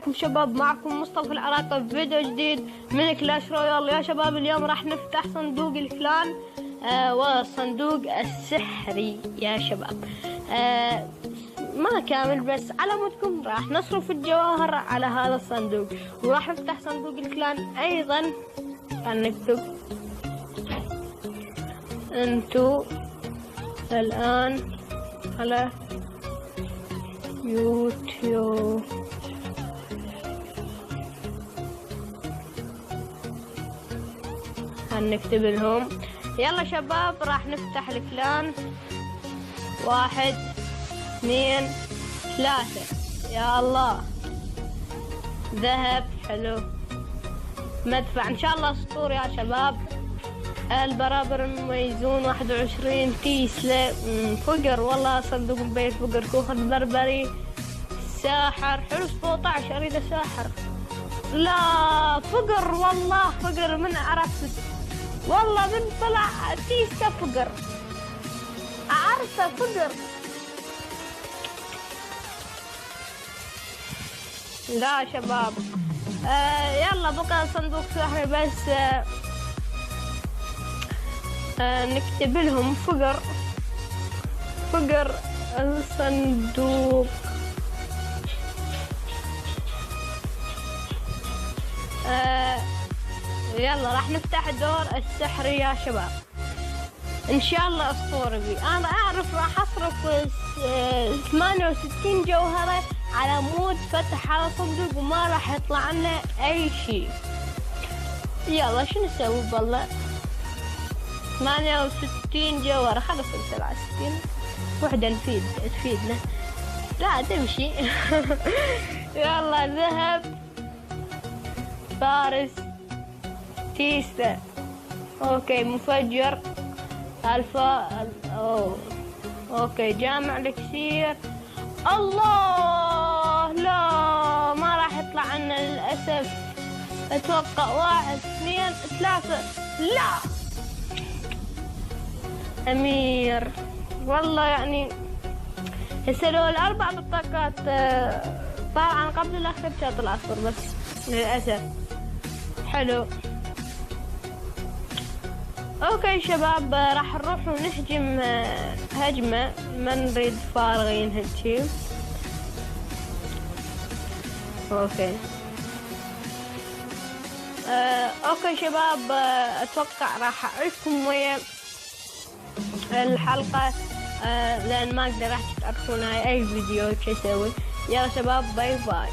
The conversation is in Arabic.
عليكم شباب؟ معكم مصطفى العراقي في فيديو جديد من كلاش رويال. يا شباب اليوم راح نفتح صندوق الكلان والصندوق السحري يا شباب. ما كامل بس على مودكم راح نصرف الجواهر على هذا الصندوق، وراح نفتح صندوق الكلان ايضا. نكتب انتو الان على يوتيوب هنكتب لهم. يلا شباب راح نفتح الكلان 1 2 3. يا الله ذهب حلو، مدفع ان شاء الله اسطوري يا شباب. البرابر المميزون 21 تيسلا. فقر والله صندوق البيت فقر. كوخ البربري ساحر حلو 17. اريد ساحر. لا فقر والله فقر. من عرفت والله من طلع تيسلا فقر اعرفه فقر. لا شباب يلا بقى صندوق سحري بس. نكتب لهم فقر الصندوق. يلا راح نفتح الدور السحري يا شباب ان شاء الله اسطوري بي. انا اعرف راح اصرف 68 جوهرة على مود فتح على صندوق وما راح يطلع لنا اي شيء. يلا شو نسوي بالله؟ 68 جوهرة خلص 67 وحدة تفيدنا. لا تمشي. يلا ذهب فارس تيسلا. اوكي مفجر الفا. اوكي جامع الاكسير. الله لا ما راح يطلع لنا للاسف. اتوقع 1 2 3. لا امير والله يعني هسه لو الاربع بطاقات طبعا قبل الاخير شاط الاصفر بس للاسف. حلو اوكي شباب راح نروح ونهجم هجمة. ما نريد فارغين هالشي. اوكي اوكي شباب اتوقع راح اعيشكم ويا الحلقة لان ما اقدر راح تعرفون هاي اي فيديو شو اسوي. يلا شباب باي باي.